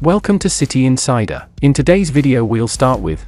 Welcome to City Insider. In today's video we'll start with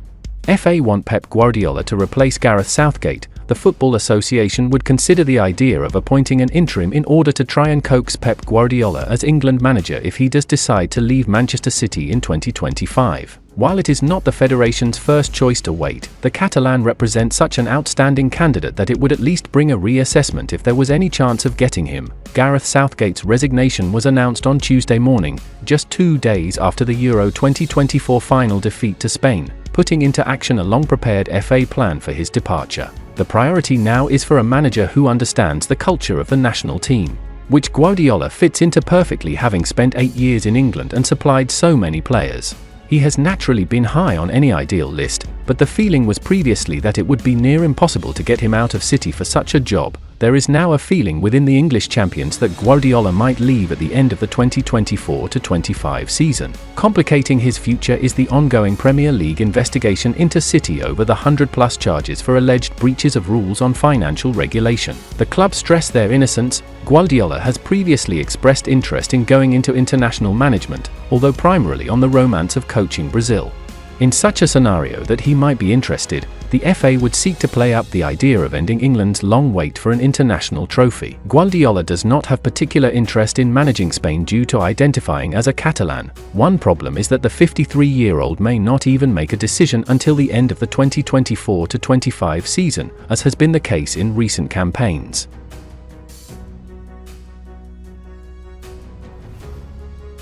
FA want Pep Guardiola to replace Gareth Southgate. The Football Association would consider the idea of appointing an interim in order to try and coax Pep Guardiola as England manager if he does decide to leave Manchester City in 2025. While it is not the Federation's first choice to wait, the Catalan represents such an outstanding candidate that it would at least bring a reassessment if there was any chance of getting him. Gareth Southgate's resignation was announced on Tuesday morning, just 2 days after the Euro 2024 final defeat to Spain, putting into action a long-prepared FA plan for his departure. The priority now is for a manager who understands the culture of the national team, which Guardiola fits into perfectly, having spent 8 years in England and supplied so many players. He has naturally been high on any ideal list, but the feeling was previously that it would be near impossible to get him out of City for such a job. There is now a feeling within the English champions that Guardiola might leave at the end of the 2024-25 season. Complicating his future is the ongoing Premier League investigation into City over the 100-plus charges for alleged breaches of rules on financial regulation. The club stress their innocence. Guardiola has previously expressed interest in going into international management, although primarily on the romance of coaching Brazil. In such a scenario that he might be interested, the FA would seek to play up the idea of ending England's long wait for an international trophy. Guardiola does not have particular interest in managing Spain due to identifying as a Catalan. One problem is that the 53-year-old may not even make a decision until the end of the 2024-25 season, as has been the case in recent campaigns.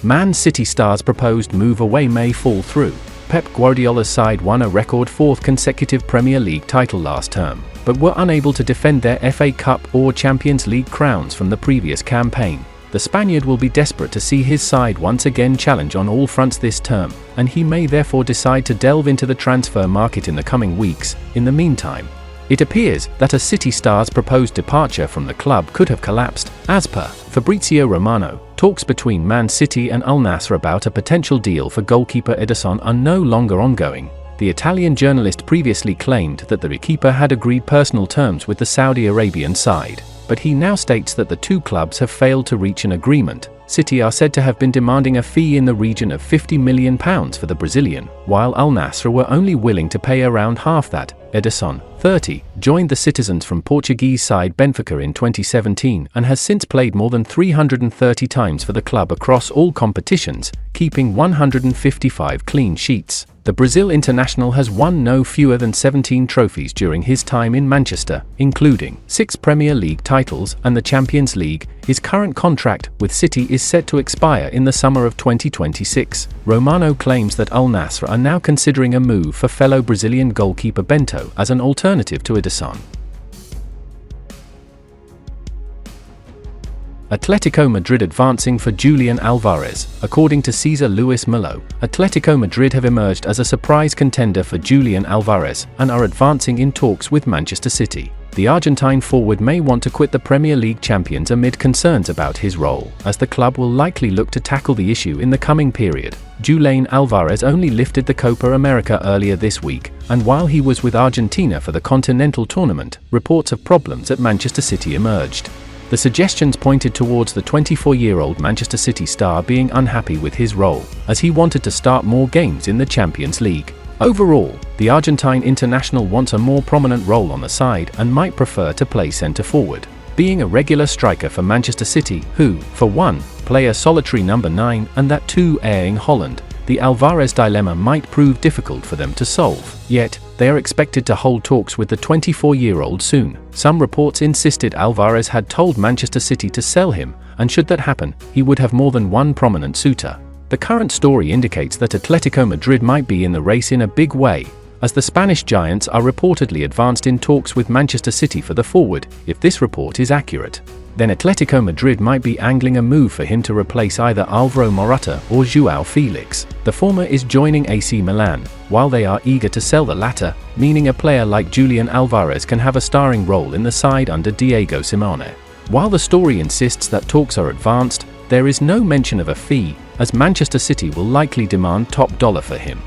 Man City stars' proposed move away may fall through. Pep Guardiola's side won a record 4th consecutive Premier League title last term, but were unable to defend their FA Cup or Champions League crowns from the previous campaign. The Spaniard will be desperate to see his side once again challenge on all fronts this term, and he may therefore decide to delve into the transfer market in the coming weeks. In the meantime, it appears that a City star's proposed departure from the club could have collapsed. As per Fabrizio Romano, talks between Man City and Al Nassr about a potential deal for goalkeeper Ederson are no longer ongoing. The Italian journalist previously claimed that the keeper had agreed personal terms with the Saudi Arabian side, but he now states that the two clubs have failed to reach an agreement. City are said to have been demanding a fee in the region of £50 million for the Brazilian, while Al Nassr were only willing to pay around half that. Ederson, 30, joined the citizens from Portuguese side Benfica in 2017 and has since played more than 330 times for the club across all competitions, keeping 155 clean sheets. The Brazil international has won no fewer than 17 trophies during his time in Manchester, including 6 Premier League titles and the Champions League. His current contract with City is set to expire in the summer of 2026. Romano claims that Al Nassr are now considering a move for fellow Brazilian goalkeeper Bento as an alternative to Ederson. Atletico Madrid advancing for Julian Alvarez. According to Cesar Luis Melo, Atletico Madrid have emerged as a surprise contender for Julian Alvarez and are advancing in talks with Manchester City. The Argentine forward may want to quit the Premier League champions amid concerns about his role, as the club will likely look to tackle the issue in the coming period. Julian Alvarez only lifted the Copa America earlier this week, and while he was with Argentina for the Continental Tournament, reports of problems at Manchester City emerged. The suggestions pointed towards the 24-year-old Manchester City star being unhappy with his role, as he wanted to start more games in the Champions League. Overall, the Argentine international wants a more prominent role on the side and might prefer to play centre-forward, being a regular striker for Manchester City, who, for one, play a solitary number 9 and that too erling Haaland. The Alvarez dilemma might prove difficult for them to solve, yet they are expected to hold talks with the 24-year-old soon. Some reports insisted Alvarez had told Manchester City to sell him, and should that happen, he would have more than one prominent suitor. The current story indicates that Atletico Madrid might be in the race in a big way, as the Spanish giants are reportedly advanced in talks with Manchester City for the forward. If this report is accurate, then Atletico Madrid might be angling a move for him to replace either Alvaro Morata or João Felix. The former is joining AC Milan, while they are eager to sell the latter, meaning a player like Julian Alvarez can have a starring role in the side under Diego Simeone. While the story insists that talks are advanced, there is no mention of a fee, as Manchester City will likely demand top dollar for him.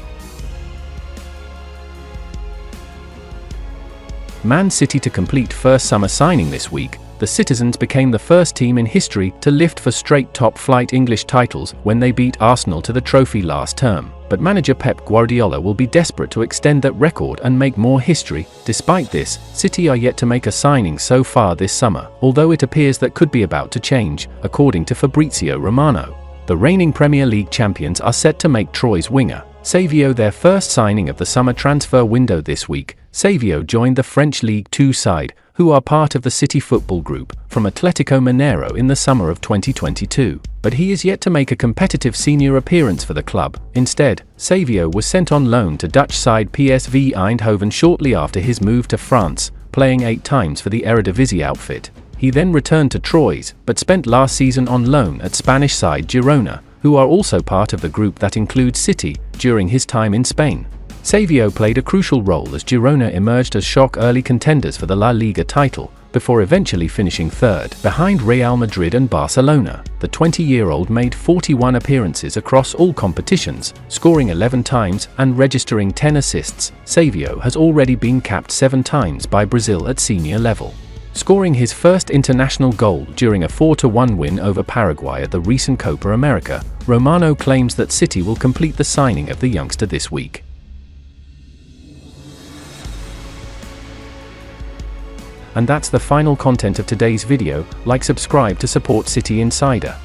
Man City to complete first summer signing this week. the Citizens became the first team in history to lift for straight top-flight English titles when they beat Arsenal to the trophy last term. But manager Pep Guardiola will be desperate to extend that record and make more history. Despite this, City are yet to make a signing so far this summer, although it appears that could be about to change, according to Fabrizio Romano. The reigning Premier League champions are set to make Troyes winger Savio their first signing of the summer transfer window this week. Savio joined the French League 2 side, who are part of the City football group, from Atletico Madrid in the summer of 2022. But he is yet to make a competitive senior appearance for the club. Instead, Savio was sent on loan to Dutch side PSV Eindhoven shortly after his move to France, playing 8 times for the Eredivisie outfit. He then returned to Troyes, but spent last season on loan at Spanish side Girona, who are also part of the group that includes City, during his time in Spain. Savio played a crucial role as Girona emerged as shock early contenders for the La Liga title, before eventually finishing third, behind Real Madrid and Barcelona. The 20-year-old made 41 appearances across all competitions, scoring 11 times and registering 10 assists. Savio has already been capped 7 times by Brazil at senior level, scoring his first international goal during a 4-1 win over Paraguay at the recent Copa America. Romano claims that City will complete the signing of the youngster this week. And that's the final content of today's video. Like, subscribe to support City Insider.